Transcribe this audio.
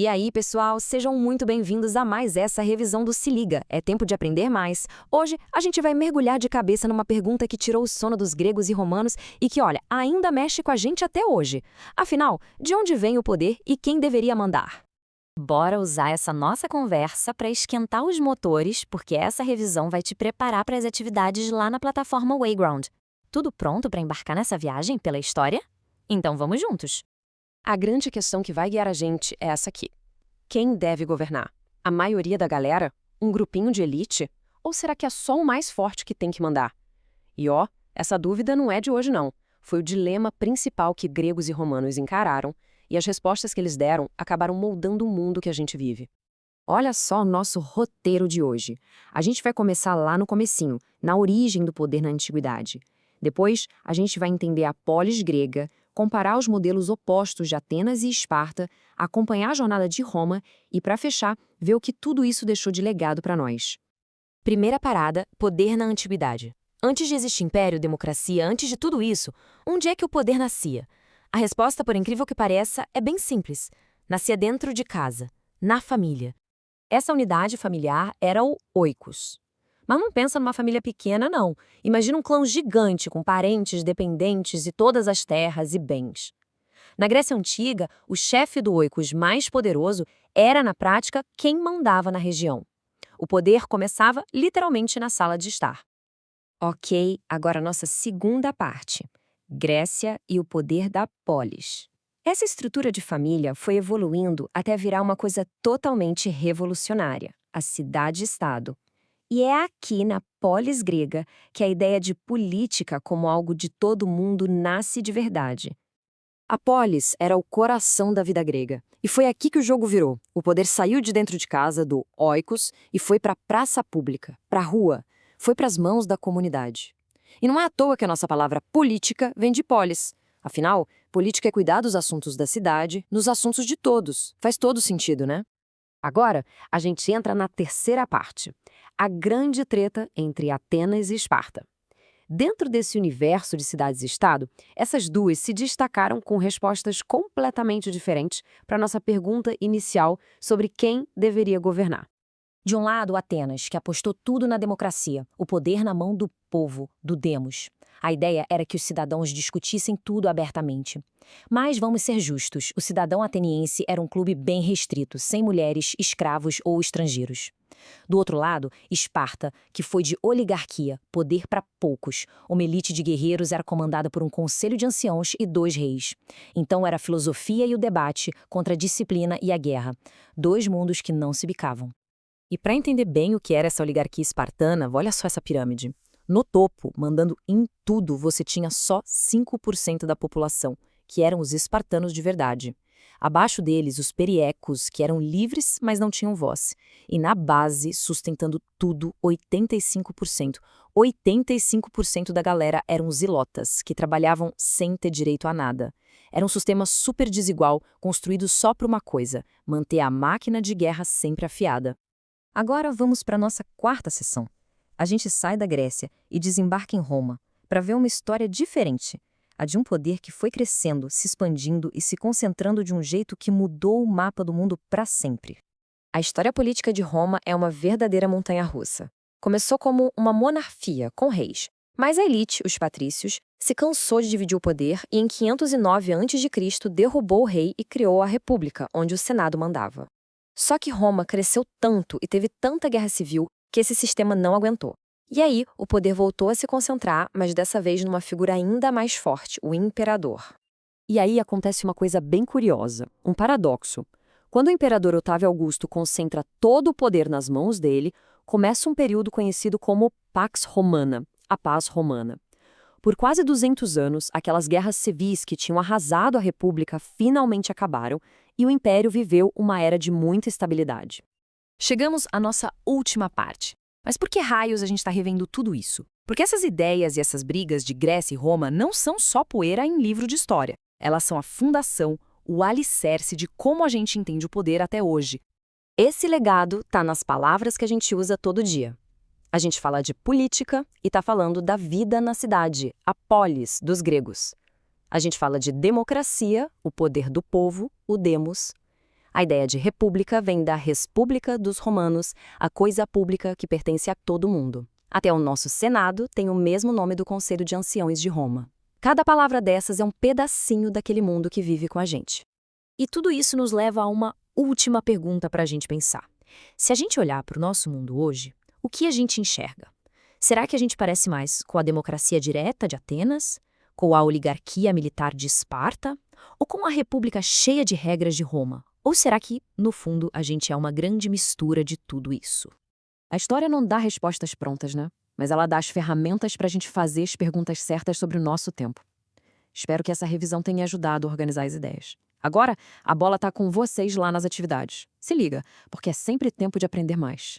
E aí, pessoal, sejam muito bem-vindos a mais essa revisão do Se Liga. É tempo de aprender mais. Hoje, a gente vai mergulhar de cabeça numa pergunta que tirou o sono dos gregos e romanos e que, olha, ainda mexe com a gente até hoje. Afinal, de onde vem o poder e quem deveria mandar? Bora usar essa nossa conversa para esquentar os motores, porque essa revisão vai te preparar para as atividades lá na plataforma Wayground. Tudo pronto para embarcar nessa viagem pela história? Então vamos juntos! A grande questão que vai guiar a gente é essa aqui. Quem deve governar? A maioria da galera? Um grupinho de elite? Ou será que é só o mais forte que tem que mandar? E ó, essa dúvida não é de hoje não. Foi o dilema principal que gregos e romanos encararam, e as respostas que eles deram acabaram moldando o mundo que a gente vive. Olha só o nosso roteiro de hoje. A gente vai começar lá no comecinho, na origem do poder na antiguidade. Depois, a gente vai entender a polis grega, comparar os modelos opostos de Atenas e Esparta, acompanhar a jornada de Roma e, para fechar, ver o que tudo isso deixou de legado para nós. Primeira parada, poder na antiguidade. Antes de existir império, democracia, antes de tudo isso, onde é que o poder nascia? A resposta, por incrível que pareça, é bem simples. Nascia dentro de casa, na família. Essa unidade familiar era o oikos. Mas não pensa numa família pequena, não. Imagina um clã gigante com parentes, dependentes e todas as terras e bens. Na Grécia Antiga, o chefe do oikos mais poderoso era, na prática, quem mandava na região. O poder começava literalmente na sala de estar. Ok, agora a nossa segunda parte. Grécia e o poder da polis. Essa estrutura de família foi evoluindo até virar uma coisa totalmente revolucionária, a cidade-estado. E é aqui, na polis grega, que a ideia de política como algo de todo mundo nasce de verdade. A polis era o coração da vida grega. E foi aqui que o jogo virou. O poder saiu de dentro de casa, do oikos, e foi para a praça pública, para a rua. Foi para as mãos da comunidade. E não é à toa que a nossa palavra política vem de polis. Afinal, política é cuidar dos assuntos da cidade, nos assuntos de todos. Faz todo sentido, né? Agora, a gente entra na terceira parte, a grande treta entre Atenas e Esparta. Dentro desse universo de cidades-estado, essas duas se destacaram com respostas completamente diferentes para a nossa pergunta inicial sobre quem deveria governar. De um lado, Atenas, que apostou tudo na democracia, o poder na mão do povo, do demos. A ideia era que os cidadãos discutissem tudo abertamente. Mas vamos ser justos, o cidadão ateniense era um clube bem restrito, sem mulheres, escravos ou estrangeiros. Do outro lado, Esparta, que foi de oligarquia, poder para poucos. Uma elite de guerreiros era comandada por um conselho de anciãos e 2 reis. Então era a filosofia e o debate contra a disciplina e a guerra. 2 mundos que não se bicavam. E para entender bem o que era essa oligarquia espartana, olha só essa pirâmide. No topo, mandando em tudo, você tinha só 5% da população, que eram os espartanos de verdade. Abaixo deles, os periecos, que eram livres, mas não tinham voz. E na base, sustentando tudo, 85%. 85% da galera eram os ilotas, que trabalhavam sem ter direito a nada. Era um sistema super desigual, construído só para uma coisa: manter a máquina de guerra sempre afiada. Agora vamos para a nossa quarta sessão. A gente sai da Grécia e desembarca em Roma para ver uma história diferente, a de um poder que foi crescendo, se expandindo e se concentrando de um jeito que mudou o mapa do mundo para sempre. A história política de Roma é uma verdadeira montanha-russa. Começou como uma monarquia, com reis. Mas a elite, os patrícios, se cansou de dividir o poder e em 509 a.C. derrubou o rei e criou a república, onde o Senado mandava. Só que Roma cresceu tanto e teve tanta guerra civil que esse sistema não aguentou. E aí, o poder voltou a se concentrar, mas dessa vez numa figura ainda mais forte, o imperador. E aí acontece uma coisa bem curiosa, um paradoxo. Quando o imperador Otávio Augusto concentra todo o poder nas mãos dele, começa um período conhecido como Pax Romana, a paz romana. Por quase 200 anos, aquelas guerras civis que tinham arrasado a República finalmente acabaram e o Império viveu uma era de muita estabilidade. Chegamos à nossa última parte. Mas por que raios a gente está revendo tudo isso? Porque essas ideias e essas brigas de Grécia e Roma não são só poeira em livro de história. Elas são a fundação, o alicerce de como a gente entende o poder até hoje. Esse legado está nas palavras que a gente usa todo dia. A gente fala de política e está falando da vida na cidade, a polis dos gregos. A gente fala de democracia, o poder do povo, o demos. A ideia de república vem da res publica dos romanos, a coisa pública que pertence a todo mundo. Até o nosso Senado tem o mesmo nome do Conselho de Anciões de Roma. Cada palavra dessas é um pedacinho daquele mundo que vive com a gente. E tudo isso nos leva a uma última pergunta para a gente pensar. Se a gente olhar para o nosso mundo hoje, o que a gente enxerga? Será que a gente parece mais com a democracia direta de Atenas? Com a oligarquia militar de Esparta? Ou com a república cheia de regras de Roma? Ou será que, no fundo, a gente é uma grande mistura de tudo isso? A história não dá respostas prontas, né? Mas ela dá as ferramentas para a gente fazer as perguntas certas sobre o nosso tempo. Espero que essa revisão tenha ajudado a organizar as ideias. Agora, a bola está com vocês lá nas atividades. Se liga, porque é sempre tempo de aprender mais.